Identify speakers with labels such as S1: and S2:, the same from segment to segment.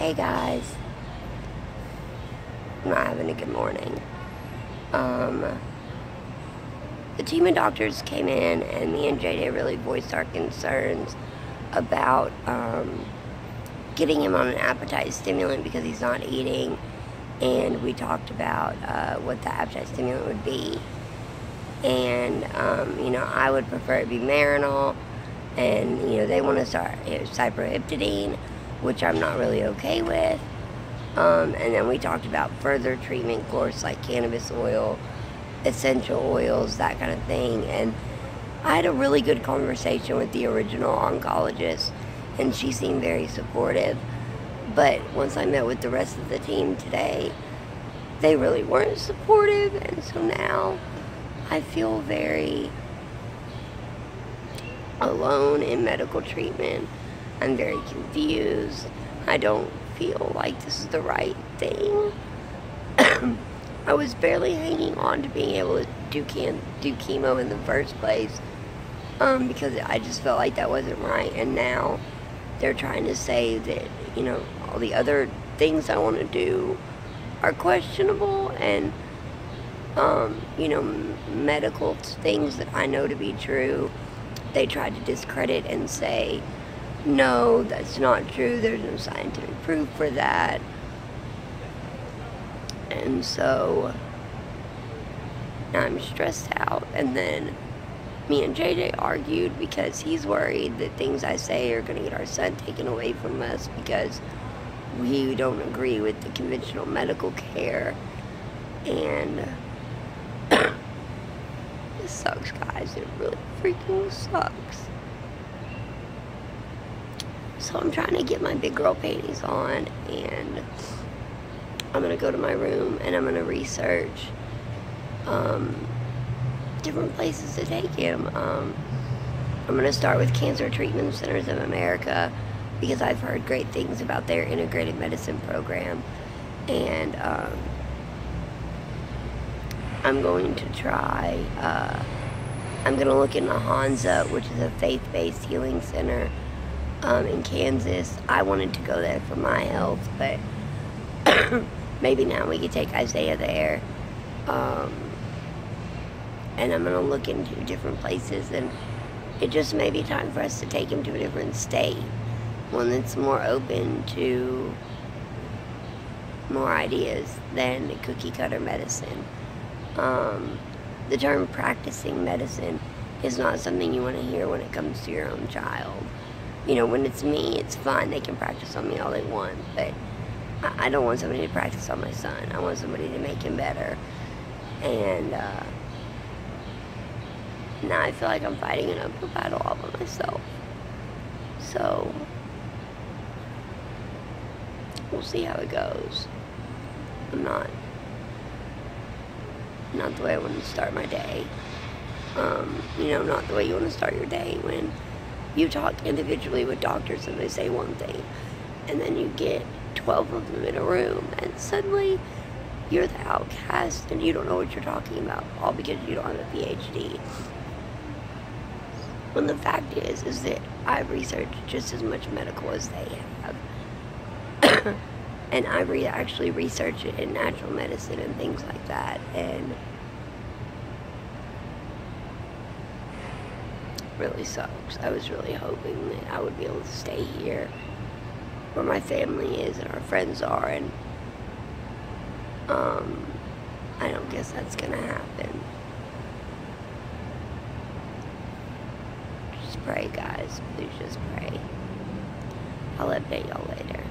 S1: Hey guys, I'm not having a good morning. The team of doctors came in and me and JJ really voiced our concerns about getting him on an appetite stimulant because he's not eating, and we talked about what the appetite stimulant would be. And I would prefer it be Marinol, and they want to start cyproheptadine, which I'm not really okay with. And then we talked about further treatment course like cannabis oil, essential oils, that kind of thing. And I had a really good conversation with the original oncologist, and she seemed very supportive. But once I met with the rest of the team today, they really weren't supportive, and so now I feel very alone in medical treatment. I'm very confused. I don't feel like this is the right thing. I was barely hanging on to being able to do chemo in the first place because I just felt like that wasn't right, and now they're trying to say that all the other things I want to do are questionable, and medical things that I know to be true, they tried to discredit and say, no, that's not true, there's no scientific proof for that. And so now I'm stressed out. And then me and JJ argued because he's worried that things I say are going to get our son taken away from us because we don't agree with the conventional medical care. And this sucks, guys. It really freaking sucks. So I'm trying to get my big girl panties on, and I'm going to go to my room and I'm going to research different places to take him. I'm going to start with Cancer Treatment Centers of America because I've heard great things about their integrated medicine program. And I'm going to try, I'm going to look into Hansa, which is a faith-based healing center in Kansas. I wanted to go there for my health, but maybe now we could take Isaiah there. And I'm going to look into different places, and it just may be time for us to take him to a different state, one that's more open to more ideas than cookie cutter medicine. The term practicing medicine is not something you want to hear when it comes to your own child. When it's me, it's fine. They can practice on me all they want, but I don't want somebody to practice on my son. I want somebody to make him better. And now I feel like I'm fighting an uphill battle all by myself. So we'll see how it goes. I'm not the way I want to start my day. Not the way you want to start your day when you talk individually with doctors and they say one thing, and then you get 12 of them in a room, and suddenly you're the outcast and you don't know what you're talking about, all because you don't have a PhD. When the fact is that I've researched just as much medical as they have. And I actually researched it in natural medicine and things like that, and really sucks. I was really hoping that I would be able to stay here where my family is and our friends are, and I don't guess that's gonna happen. Just pray, guys. Please just pray. I'll update y'all later.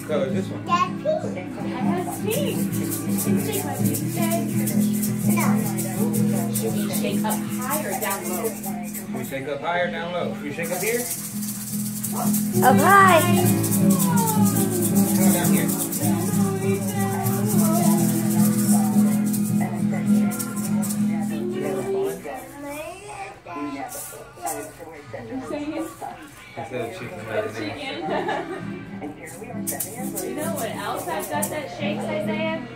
S2: color is this one?
S3: That's pink. Shake my pink head. Should we shake up high or down low?
S2: Should we shake up high or down low? Should we shake up here?
S1: Up high.
S2: Come on down here. Instead of chicken,
S3: You know what else I've got that shakes, Isaiah?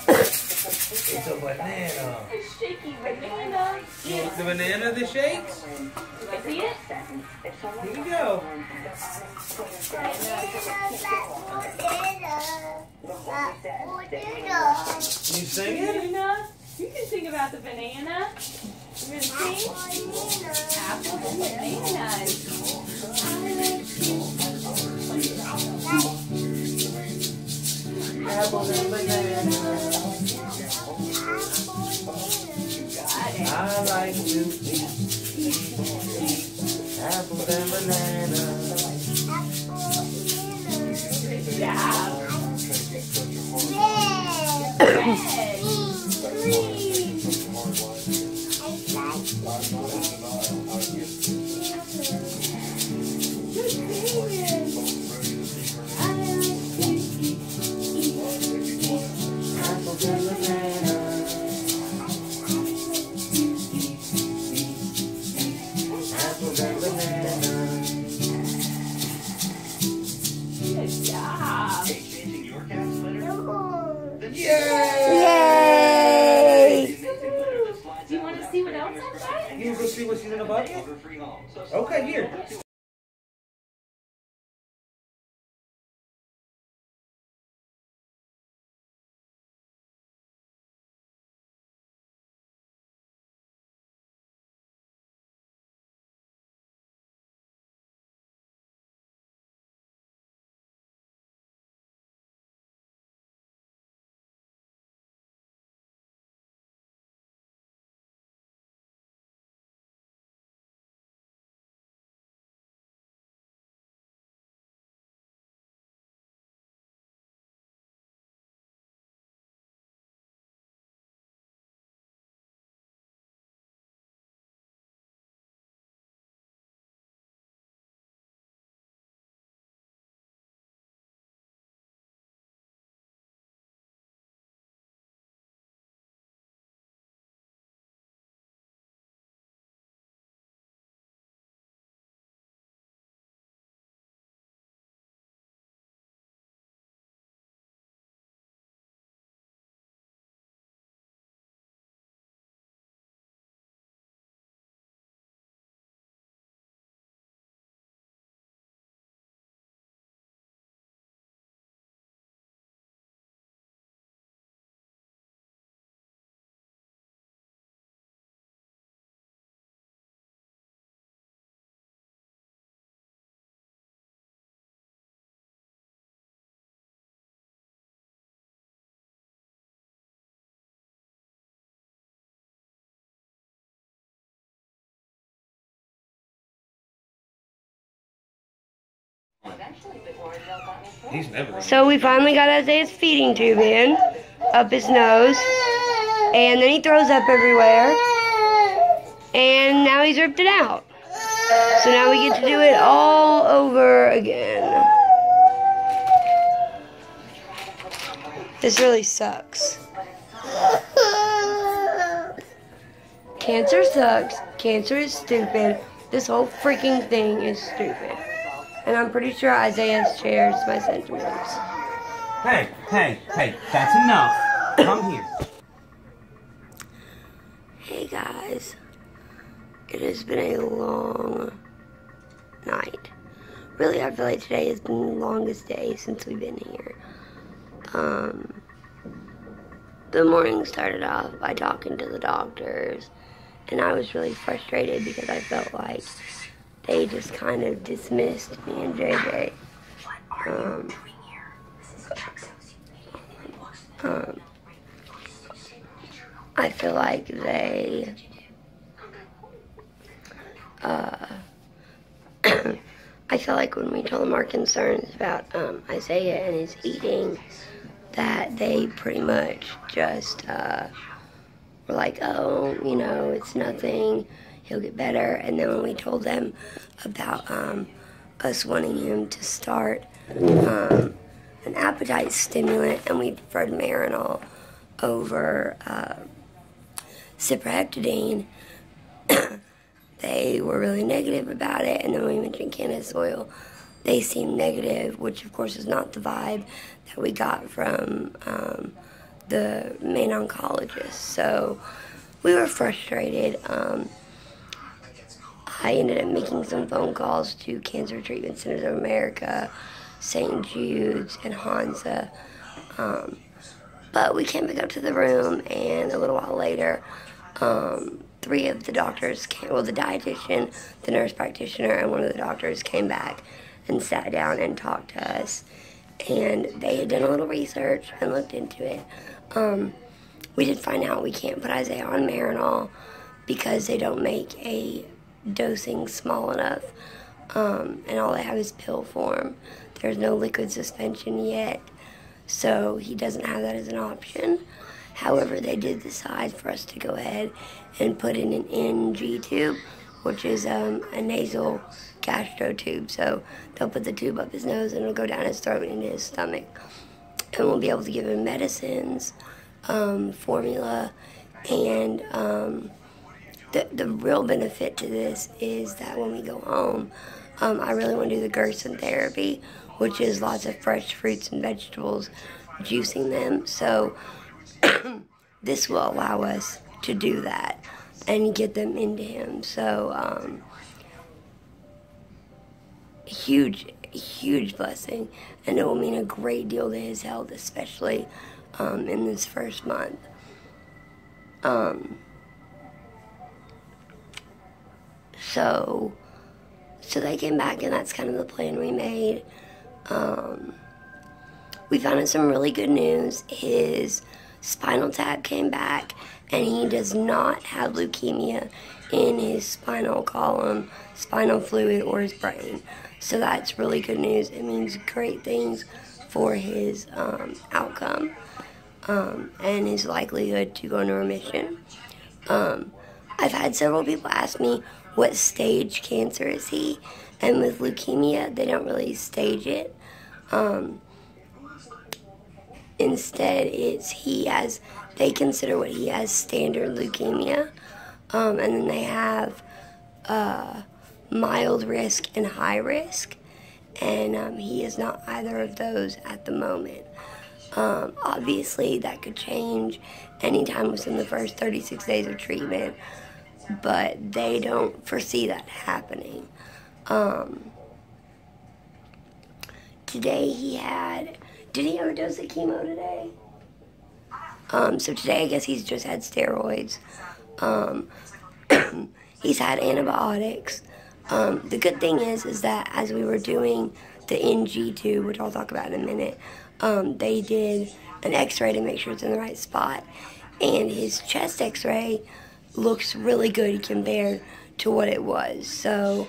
S2: it's a banana.
S3: A shaky banana.
S2: It's the banana that shakes?
S3: Do I see it?
S2: Here you go. You sing it?
S3: Banana. You can sing about the banana. You gonna sing? Apples and bananas.
S2: Apples and bananas. I like to eat apples and bananas.
S3: Yeah.
S2: Apples and bananas. Apples and bananas.
S3: Good job.
S1: Yay!
S3: Do you want to see what else I've got?
S2: You go see what's in the bucket? Okay, here. He's never.
S1: So we finally got Isaiah's feeding tube in, up his nose, and then he throws up everywhere, and now he's ripped it out. So now we get to do it all over again. This really sucks. Cancer sucks. Cancer is stupid. This whole freaking thing is stupid. And I'm pretty sure Isaiah shares my sentiments.
S2: Hey, that's enough. Come here.
S1: Hey guys. It has been a long night. Really, I feel like today has been the longest day since we've been here. The morning started off by talking to the doctors, and I was really frustrated because I felt like they just kind of dismissed me and JJ. I feel like I felt like when we told them our concerns about Isaiah and his eating, that they pretty much just were like, oh, you know, it's nothing, he'll get better. And then when we told them about us wanting him to start an appetite stimulant, and we preferred Marinol over cyproheptadine, they were really negative about it. And then when we mentioned cannabis oil, they seemed negative, which of course is not the vibe that we got from the main oncologist. So we were frustrated. I ended up making some phone calls to Cancer Treatment Centers of America, St. Jude's, and Hansa. But we came back up to the room, and a little while later, 3 of the doctors came, well, the dietitian, the nurse practitioner, and one of the doctors came back and sat down and talked to us. And they had done a little research and looked into it. We did find out we can't put Isaiah on Marinol because they don't make a dosing small enough. And all they have is pill form. There's no liquid suspension yet, so he doesn't have that as an option. However, they did decide for us to go ahead and put in an NG tube, which is a nasal gastro tube. So they'll put the tube up his nose and it'll go down his throat and into his stomach. And we'll be able to give him medicines, formula, and the real benefit to this is that when we go home, I really want to do the Gerson therapy, which is lots of fresh fruits and vegetables, juicing them. So this will allow us to do that and get them into him. So huge blessing, and it will mean a great deal to his health, especially in this first month. So they came back, and that's kind of the plan we made. We found out some really good news. His spinal tap came back, and he does not have leukemia in his spinal column, spinal fluid, or his brain. So that's really good news. It means great things for his outcome and his likelihood to go into remission. I've had several people ask me, what stage cancer is he? And with leukemia, they don't really stage it. Instead, they consider what he has standard leukemia. And then they have mild risk and high risk. And he is not either of those at the moment. Obviously, that could change anytime within the first 36 days of treatment, but they don't foresee that happening. Today did he have a dose of chemo today? So today I guess he's just had steroids. He's had antibiotics. The good thing is that as we were doing the NG tube, which I'll talk about in a minute, they did an x-ray to make sure it's in the right spot. And his chest x-ray looks really good compared to what it was. So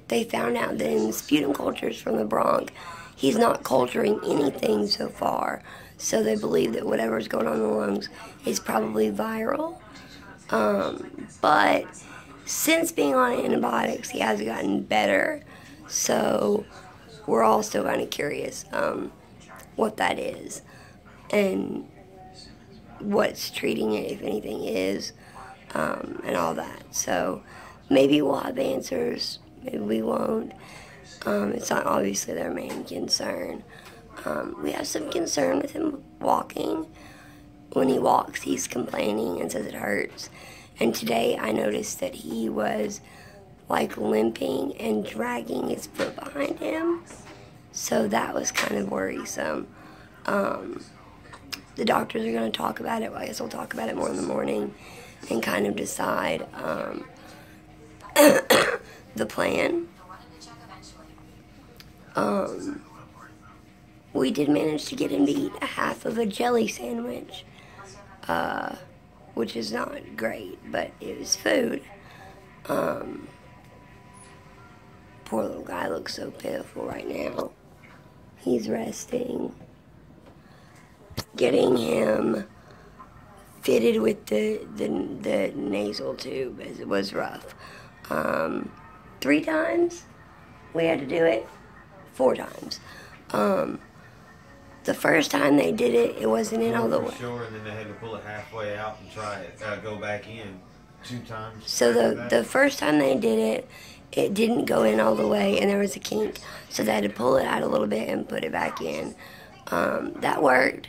S1: they found out that in the sputum cultures from the bronch, he's not culturing anything so far. So they believe that whatever's going on in the lungs is probably viral. But since being on antibiotics, he has gotten better. So we're all still kind of curious what that is and what's treating it, if anything is, and all that. So maybe we'll have answers, maybe we won't. It's not obviously their main concern. We have some concern with him walking. When he walks, he's complaining and says it hurts. And today I noticed that he was like limping and dragging his foot behind him. So that was kind of worrisome. The doctors are going to talk about it. Well, I guess we'll talk about it more in the morning and kind of decide the plan. We did manage to get him to eat a half of a jelly sandwich, which is not great, but it was food. Poor Poor little guy looks so pitiful right now. He's resting. Getting him fitted with the nasal tube as it was rough. 3 times we had to do it. 4 times. The first time they did it, it wasn't in all the way.
S4: Sure, and then they had to pull it halfway out and try it, go back in 2 times.
S1: So the first time they did it, it didn't go in all the way, and there was a kink. So they had to pull it out a little bit and put it back in. That worked.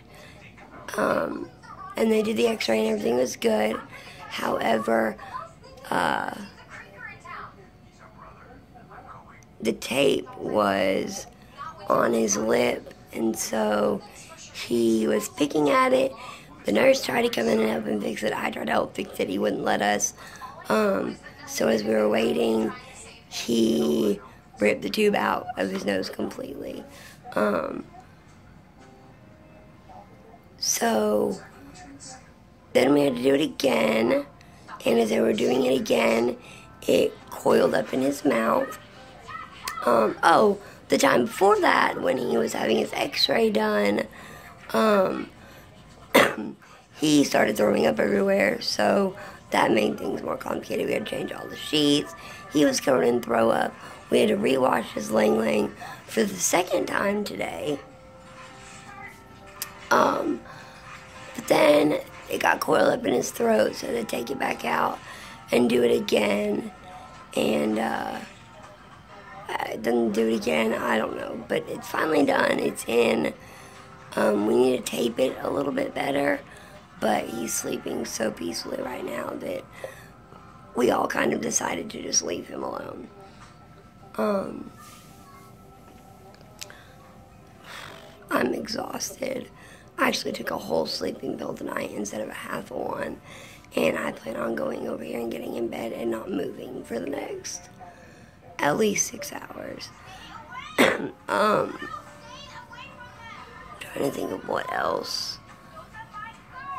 S1: And they did the x-ray and everything was good. However, the tape was on his lip, and so he was picking at it. The nurse tried to come in and help him fix it. I tried to help fix it. He wouldn't let us. So as we were waiting, he ripped the tube out of his nose completely. So then we had to do it again, and as they were doing it again, it coiled up in his mouth. The time before that, when he was having his x-ray done, he started throwing up everywhere, so that made things more complicated. We had to change all the sheets. He was covered in throw up. We had to rewash his Lang Lang for the second time today. But then it got coiled up in his throat, so they take it back out and do it again. And then do it again, I don't know. But it's finally done. It's in. We need to tape it a little bit better. But he's sleeping so peacefully right now that we all kind of decided to just leave him alone. I'm exhausted. I actually took a whole sleeping pill tonight instead of a half of one. And I plan on going over here and getting in bed and not moving for the next at least 6 hours. Trying to think of what else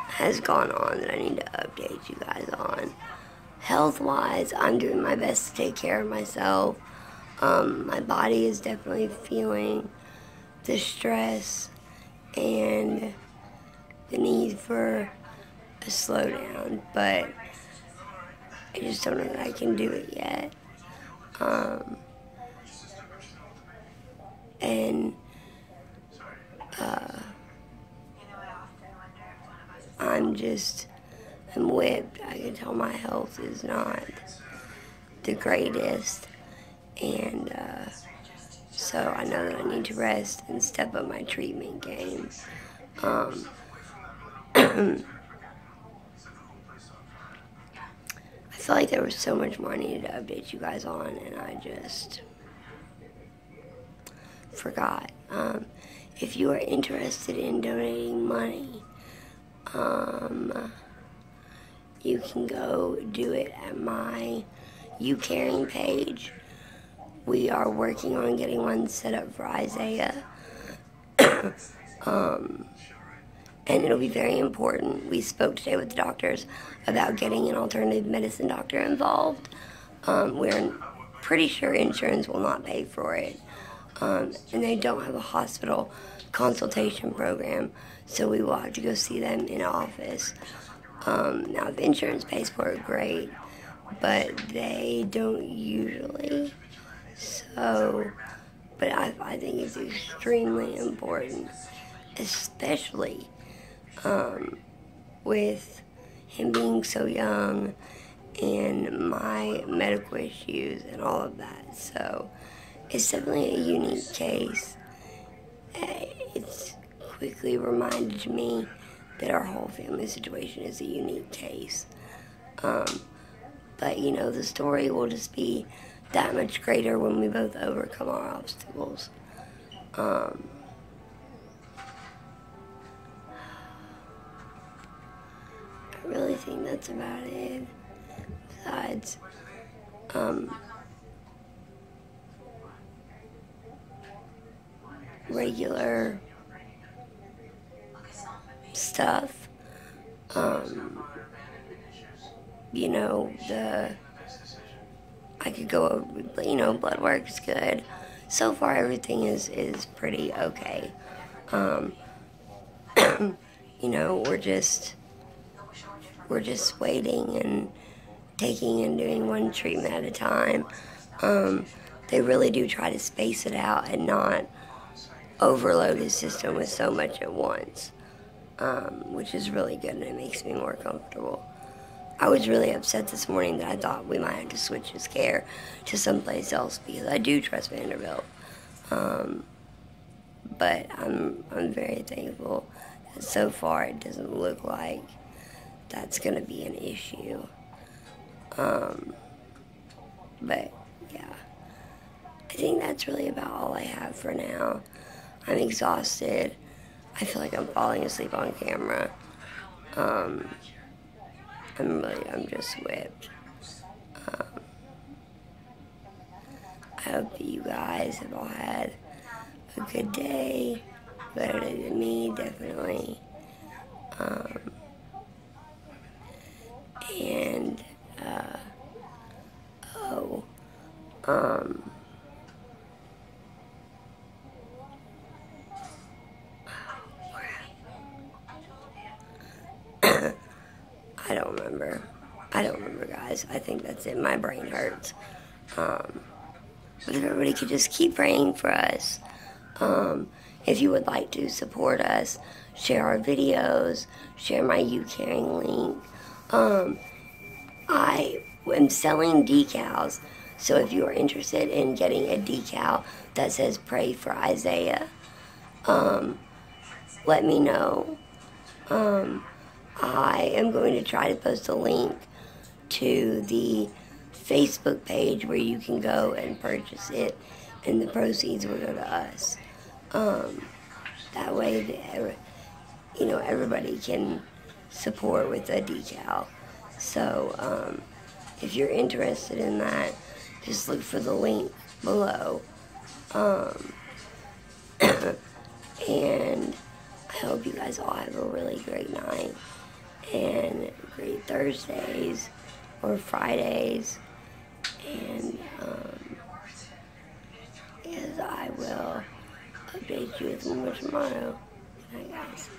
S1: has gone on that I need to update you guys on. Health-wise, I'm doing my best to take care of myself. My body is definitely feeling the stress and the need for a slowdown, but I just don't know that I can do it yet. I'm whipped. I can tell my health is not the greatest, and so I know that I need to rest and step up my treatment game. I feel like there was so much more I needed to update you guys on, and I just forgot. If you are interested in donating money, you can go do it at my You Caring page. We are working on getting one set up for Isaiah. And it'll be very important. We spoke today with the doctors about getting an alternative medicine doctor involved. We're pretty sure insurance will not pay for it. And they don't have a hospital consultation program, so we will have to go see them in office. Now, if insurance pays for it, great, but they don't usually. So, but I think it's extremely important, especially with him being so young and my medical issues and all of that. So it's definitely a unique case. It's quickly reminded me that our whole family situation is a unique case. But you know, the story will just be that much greater when we both overcome our obstacles. I really think that's about it. Besides, regular stuff. You know, I could go, you know, blood work's good. So far, everything is pretty okay. You know, we're just waiting and taking and doing one treatment at a time. They really do try to space it out and not overload his system with so much at once, which is really good, and it makes me more comfortable. I was really upset this morning that I thought we might have to switch his care to someplace else because I do trust Vanderbilt. But I'm very thankful that so far it doesn't look like that's going to be an issue. But yeah, I think that's really about all I have for now. I'm exhausted. I feel like I'm falling asleep on camera. I'm just whipped. I hope that you guys have all had a good day. Better than me, definitely. And, I don't remember, guys. I think that's it. My brain hurts. But if everybody could just keep praying for us. If you would like to support us, share our videos, share my YouCaring link. I am selling decals, so if you are interested in getting a decal that says Pray for Isaiah, let me know. I am going to try to post a link to the Facebook page where you can go and purchase it, and the proceeds will go to us. That way, you know, everybody can support with a decal. So, if you're interested in that, just look for the link below. And I hope you guys all have a really great night and great Thursdays or Fridays. And, yes, I will update you with more tomorrow. Good night, guys.